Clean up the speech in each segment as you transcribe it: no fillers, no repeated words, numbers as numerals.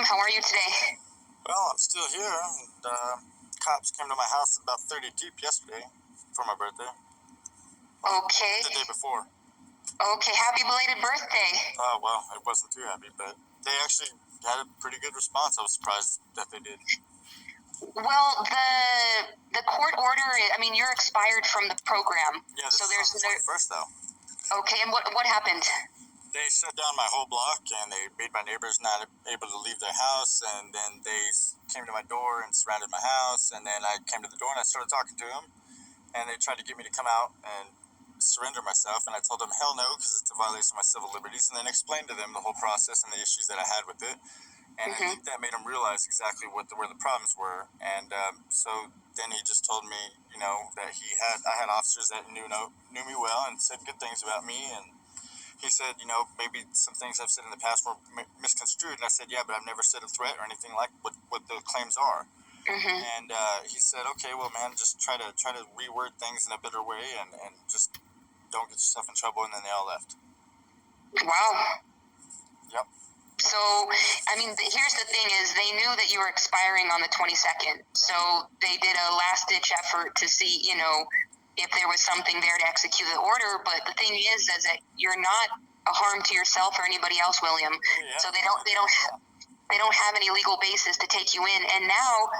How are you today? Well, I'm still here, and cops came to my house about 30 deep yesterday for my birthday. Okay. The day before. Okay, happy belated birthday. Oh, well, I wasn't too happy, but they actually had a pretty good response. I was surprised that they did. Well, the court order, you're expired from the program. Yeah, this so is there's on the 21st, though. Okay, and what happened? They shut down my whole block, and they made my neighbors not able to leave their house, and then they came to my door and surrounded my house, and then I came to the door and I started talking to them, and they tried to get me to come out and surrender myself, and I told them hell no, because it's a violation of my civil liberties, and then explained to them the whole process and the issues that I had with it, and I think that made him realize exactly where the problems were, and so then he just told me, that I had officers that knew me well and said good things about me, and he said, maybe some things I've said in the past were misconstrued, and I said, yeah, but I've never said a threat or anything like what the claims are. And he said, okay, well, man, just try to reword things in a better way, and just don't get yourself in trouble. And then they all left. Wow. Yep. So, here's the thing is they knew that you were expiring on the 22nd. So they did a last-ditch effort to see, if there was something there to execute the order. But the thing is that you're not a harm to yourself or anybody else, William. Yeah. So they don't have any legal basis to take you in. And now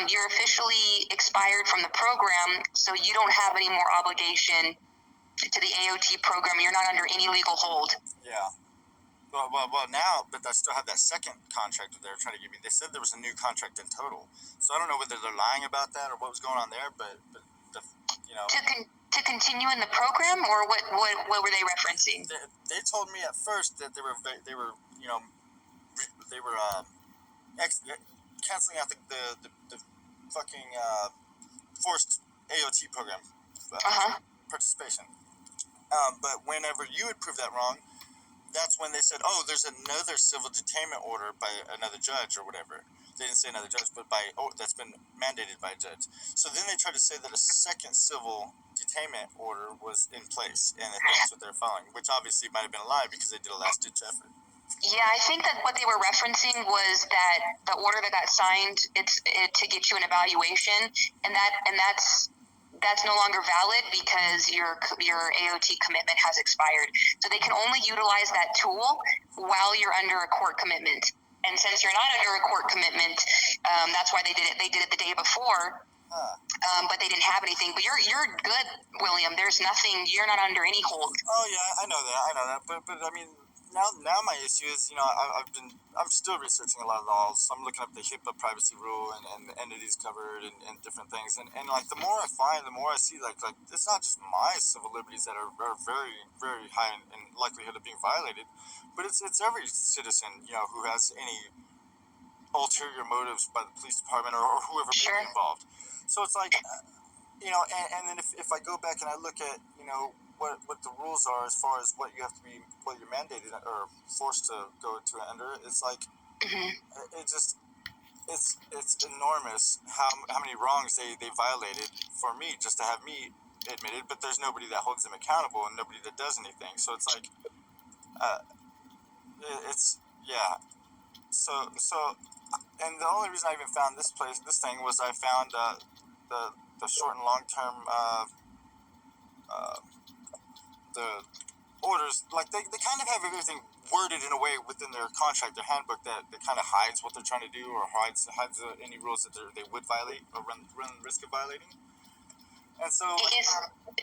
you're officially expired from the program, so you don't have any more obligation to the AOT program. You're not under any legal hold. Yeah. Well, now, but I still have that second contract that they were trying to give me. They said there was a new contract in total. So I don't know whether they're lying about that or what was going on there, but To continue in the program, or what were they referencing? They told me at first that they were canceling out the fucking forced AOT program participation. But whenever you would prove that wrong, that's when they said, oh, there's another civil detainment order by another judge or whatever. They didn't say another judge, but that's been mandated by a judge. So then they tried to say that a second civil detainment order was in place, and that's what they're following, which obviously might have been a lie because they did a last-ditch effort. Yeah, I think that what they were referencing was that the order that got signed, it's to get you an evaluation, and that's no longer valid because your AOT commitment has expired. So they can only utilize that tool while you're under a court commitment. And since you're not under a court commitment, that's why they did it. They did it the day before, but they didn't have anything. But you're good, William. There's nothing. You're not under any hold. Oh yeah, I know that. But I mean, now my issue is, I'm still researching a lot of laws. I'm looking up the HIPAA privacy rule and the entities covered and different things. And like the more I find, the more I see like it's not just my civil liberties that are very, very high in likelihood of being violated, but it's every citizen, who has any ulterior motives by the police department or whoever may be involved. So it's like, and then if I go back and I look at, what the rules are as far as what you're mandated or forced to go to under, it's like, it's enormous how many wrongs they violated for me just to have me admitted, but there's nobody that holds them accountable and nobody that does anything. So it's like, So, and the only reason I even found this thing was I found the short and long term the orders, like they kind of have everything worded in a way within their contract, their handbook, that kind of hides what they're trying to do or hides any rules that they would violate or run the risk of violating. And so,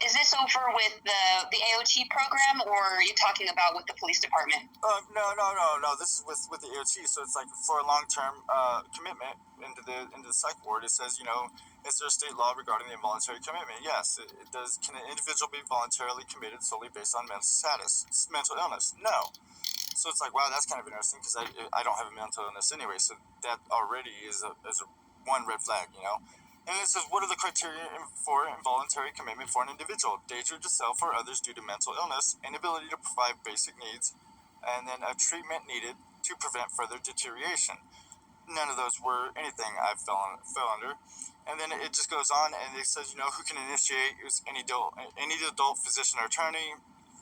is this over with the AOT program, or are you talking about with the police department? No. This is with the AOT. So it's like for a long-term commitment into the psych ward. It says, is there a state law regarding the involuntary commitment? Yes. It does. Can an individual be voluntarily committed solely based on mental illness? No. So it's like, wow, that's kind of interesting because I don't have a mental illness anyway. So that already is a one red flag, And it says, what are the criteria for involuntary commitment for an individual? Danger to self or others due to mental illness, inability to provide basic needs, and then a treatment needed to prevent further deterioration. None of those were anything I fell under. And then it just goes on, and it says, who can initiate? It was any adult physician or attorney.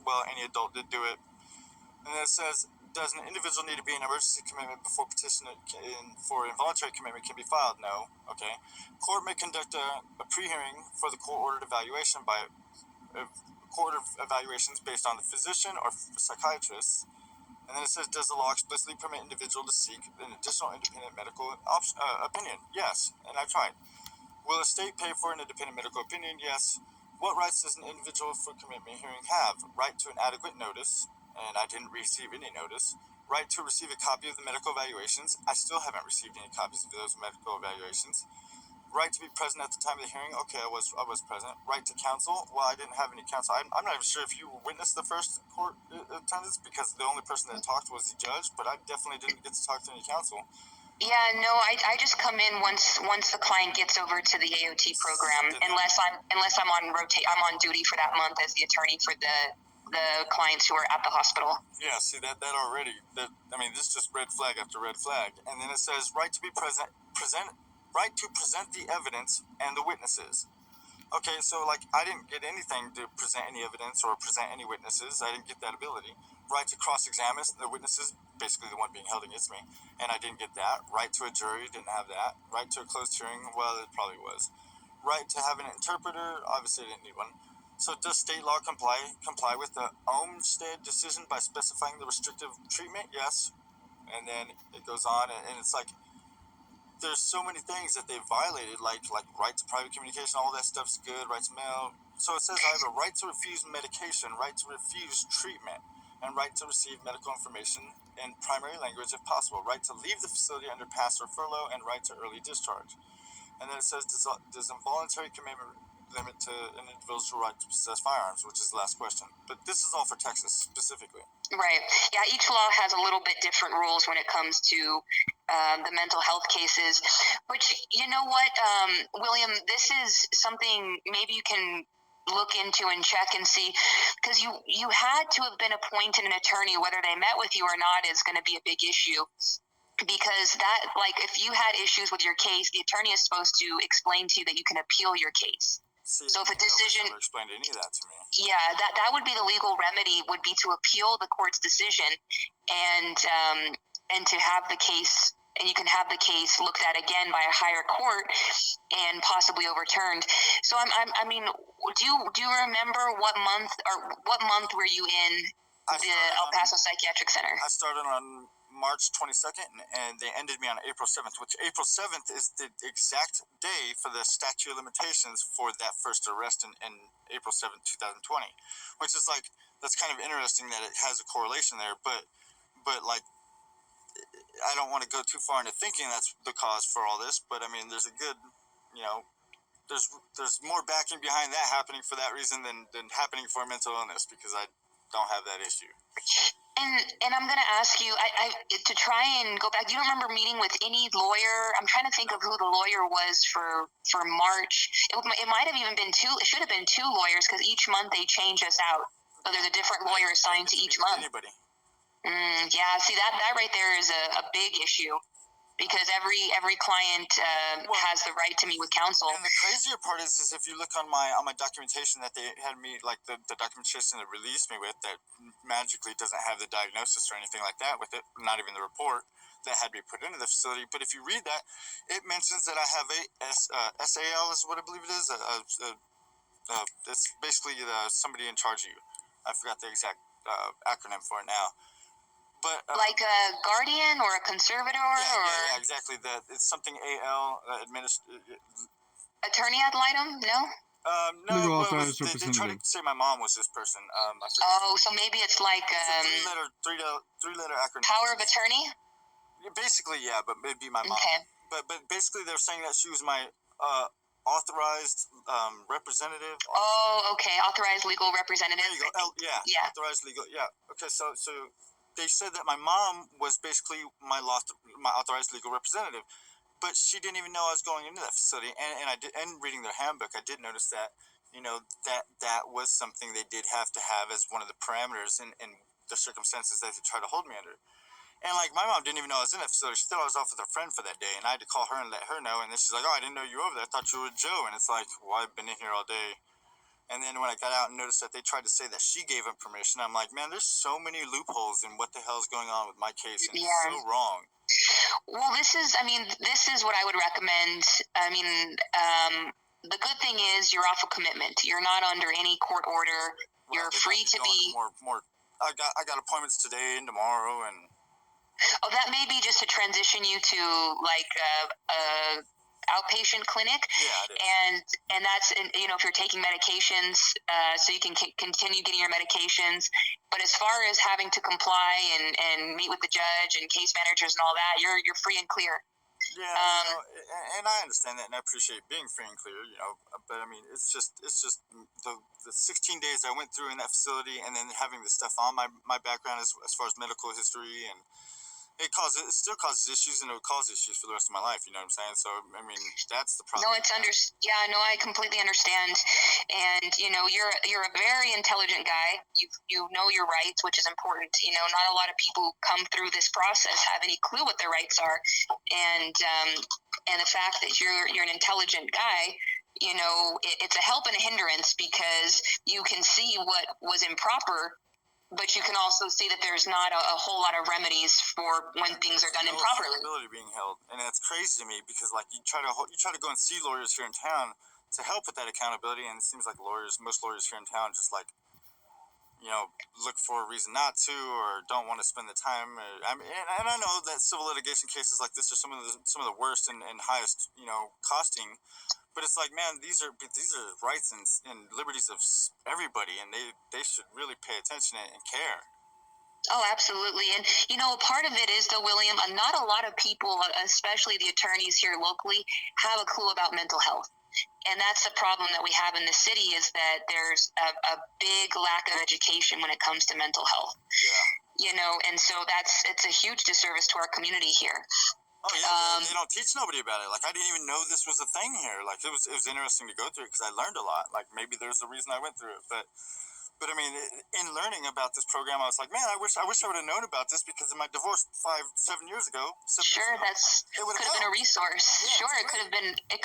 Well, any adult did do it. And then it says, does an individual need to be in emergency commitment before petition for involuntary commitment can be filed? No. Okay. Court may conduct a pre-hearing for the court-ordered evaluation by court evaluations based on the physician or psychiatrist. And then it says, does the law explicitly permit individual to seek an additional independent medical opinion? Yes. And I tried. Will a state pay for an independent medical opinion? Yes. What rights does an individual for commitment hearing have? Right to an adequate notice, and I didn't receive any notice. Right to receive a copy of the medical evaluations. I still haven't received any copies of those medical evaluations. Right to be present at the time of the hearing. Okay, I was present. Right to counsel. Well, I didn't have any counsel. I'm not even sure if you witnessed the first court attendance because the only person that talked was the judge, but I definitely didn't get to talk to any counsel. Yeah, no, I just come in once the client gets over to the AOT program, unless I'm on duty for that month as the attorney for the clients who are at the hospital. Yeah, see that already. This is just red flag after red flag. And then it says right to be right to present the evidence and the witnesses. Okay, so I didn't get anything to present any evidence or present any witnesses. I didn't get that ability. Right to cross-examine the witnesses, basically the one being held against me, and I didn't get that. Right to a jury, didn't have that. Right to a closed hearing, well, it probably was. Right to have an interpreter, obviously I didn't need one. So does state law comply with the Olmstead decision by specifying the restrictive treatment? Yes. And then it goes on, and it's like, there's so many things that they violated, like right to private communication, all that stuff's good, right to mail. So it says I have a right to refuse medication, right to refuse treatment, and right to receive medical information in primary language if possible, right to leave the facility under pass or furlough, and right to early discharge. And then it says, does involuntary commitment limit to an individual's right to possess firearms, which is the last question. But this is all for Texas specifically. Right. Yeah, each law has a little bit different rules when it comes to the mental health cases. Which, you know what, William, this is something maybe you can look into and check and see, because you had to have been appointed an attorney. Whether they met with you or not is going to be a big issue. Because that, if you had issues with your case, the attorney is supposed to explain to you that you can appeal your case. See, so if a decision never explained any of that to me. Yeah, that would be the legal remedy, would be to appeal the court's decision and to have the case, and you can have the case looked at again by a higher court and possibly overturned. So do you remember what month were you in the El Paso Psychiatric Center? I started on March 22nd, and they ended me on April 7th, which April 7th is the exact day for the statute of limitations for that first arrest in April 7th, 2020, which is that's kind of interesting that it has a correlation there, but I don't want to go too far into thinking that's the cause for all this, but there's a good, there's more backing behind that happening for that reason than happening for mental illness, because I don't have that issue. And I'm going to ask you, I to try and go back, do you remember meeting with any lawyer? I'm trying to think of who the lawyer was for March. It might have even been it should have been two lawyers, because each month they change us out. So there's a different lawyer assigned to each month. Anybody. Yeah, see, that right there is a big issue, because every client has the right to meet with counsel. And the crazier part is if you look on my documentation that they had me, the documentation that released me with, that magically doesn't have the diagnosis or anything like that with it, not even the report that had me put into the facility. But if you read that, it mentions that I have a SAL is what I believe it is. It's basically somebody in charge of you. I forgot the exact acronym for it now. But, like a guardian or a conservator? Yeah, exactly. It's something AL, attorney ad litem? No? No, they tried to say my mom was this person. So maybe it's like three-letter acronym. Power of attorney? Basically, yeah, but it'd be my mom. Okay. But basically, they're saying that she was my authorized representative. Oh, okay. Authorized legal representative. There you go. Yeah. Authorized legal. Yeah. Okay. So they said that my mom was basically my authorized legal representative, but she didn't even know I was going into that facility. And I did, and reading their handbook, I did notice that that was something they did have to have as one of the parameters in the circumstances that they tried to hold me under. And my mom didn't even know I was in that facility. She thought I was off with a friend for that day, and I had to call her and let her know. And then she's like, "Oh, I didn't know you were over there. I thought you were Joe." And it's like, "Well, I've been in here all day." And then when I got out and noticed that they tried to say that she gave him permission, I'm like, man, there's so many loopholes in what the hell is going on with my case, and it's Yeah. so wrong. Well, this is what I would recommend. I mean, the good thing is you're off a commitment. You're not under any court order. Well, You're they got free me to going be. more. I got appointments today and tomorrow, and Oh, that may be just to transition you to like a outpatient clinic, yeah, it is. and that's, you know, if you're taking medications, so you can continue getting your medications. But as far as having to comply and meet with the judge and case managers and all that, you're free and clear. Yeah, you know, and I understand that, and I appreciate being free and clear, you know. But I mean, it's just the 16 days I went through in that facility, and then having the stuff on my background as far as medical history, and it still causes issues, and it would cause issues for the rest of my life. You know what I'm saying? So I mean, that's the problem. No, yeah, no, I completely understand. And you know, you're a very intelligent guy. You know your rights, which is important. You know, not a lot of people who come through this process have any clue what their rights are. And the fact that you're an intelligent guy, you know, it's a help and a hindrance, because you can see what was improper, but you can also see that there's not a whole lot of remedies for when things are done improperly. Accountability being held, and that's crazy to me, because like you try to go and see lawyers here in town to help with that accountability, and it seems like most lawyers here in town just like, you know, look for a reason not to, or don't want to spend the time. I mean, and I know that civil litigation cases like this are some of the worst and highest, you know, costing. But it's like, man, these are rights and liberties of everybody, and they should really pay attention and care. Oh, absolutely. And, you know, part of it is, though, William, not a lot of people, especially the attorneys here locally, have a clue about mental health. And that's the problem that we have in the city, is that there's a big lack of education when it comes to mental health. Yeah. You know, and so it's a huge disservice to our community here. Oh yeah, they don't teach nobody about it. Like, I didn't even know this was a thing here. Like, it was interesting to go through it, because I learned a lot. Like, maybe there's a reason I went through it, but I mean, in learning about this program, I was like, man, I wish I would have known about this, because in my divorce 7 years ago. Sure, it could have been a resource. Yeah, sure, it could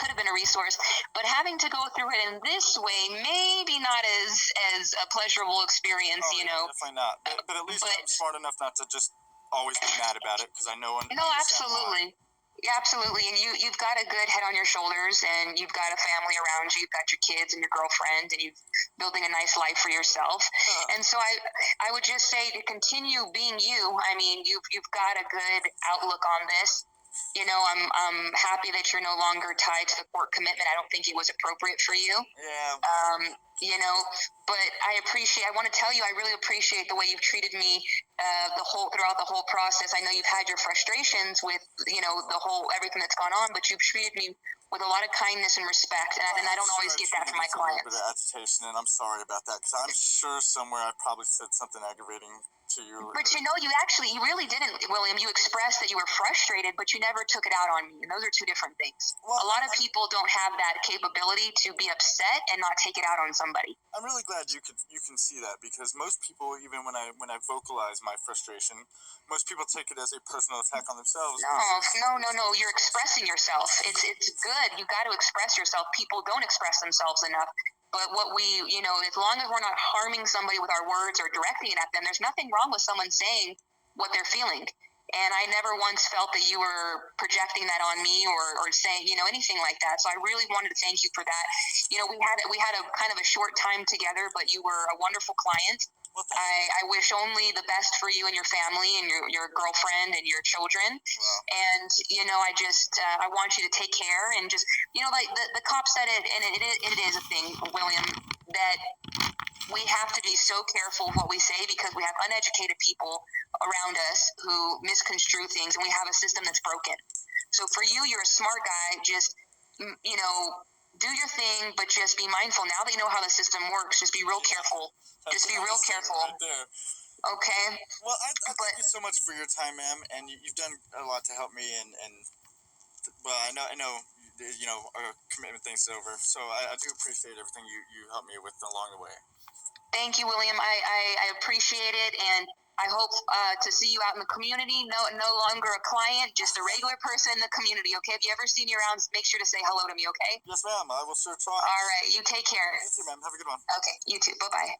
have been a resource. But having to go through it in this way, maybe not as a pleasurable experience. Oh, you know, definitely not. But at least I'm smart enough not to just always be mad about it, because I know. No, absolutely. Yeah, absolutely. And you've got a good head on your shoulders, and you've got a family around you. You've got your kids and your girlfriend, and you're building a nice life for yourself. And so I would just say to continue being you. I mean, you've got a good outlook on this. You know, I'm happy that you're no longer tied to the court commitment. I don't think it was appropriate for you. Yeah. You know, but I want to tell you, I really appreciate the way you've treated me throughout the whole process. I know you've had your frustrations with, you know, everything that's gone on, but you've treated me with a lot of kindness and respect, and I don't always get that from my clients. A little bit of agitation, and I'm sorry about that, because I'm sure somewhere I probably said something aggravating to you. But you know, you really didn't, William. You expressed that you were frustrated, but you never took it out on me, and those are two different things. Well, a lot of people don't have that capability to be upset and not take it out on somebody. I'm really glad you can see that, because most people, even when I vocalize my frustration, most people take it as a personal attack on themselves. No. You're expressing yourself. It's good. You got to express yourself. People don't express themselves enough. But as long as we're not harming somebody with our words or directing it at them, there's nothing wrong with someone saying what they're feeling. And I never once felt that you were projecting that on me or saying, anything like that. So I really wanted to thank you for that. You know, we had a kind of a short time together, but you were a wonderful client. I wish only the best for you and your family and your girlfriend and your children. Wow. And, I want you to take care, and just, like the cop said it, and it is a thing, William, that we have to be so careful what we say, because we have uneducated people around us who misconstrue things, and we have a system that's broken. So for you, you're a smart guy. Just, do your thing, but just be mindful. Now that you know how the system works, just be real careful. Just be real careful. Right there. Okay. Well, I thank you so much for your time, ma'am, and you've done a lot to help me. And well, I know, our commitment thing's over, so I do appreciate everything you helped me with along the way. Thank you, William. I appreciate it, and I hope to see you out in the community. No longer a client, just a regular person in the community. Okay. If you ever see me around, make sure to say hello to me. Okay. Yes, ma'am. I will sure try. All right. You take care. You too, ma'am. Have a good one. Okay. You too. Bye bye.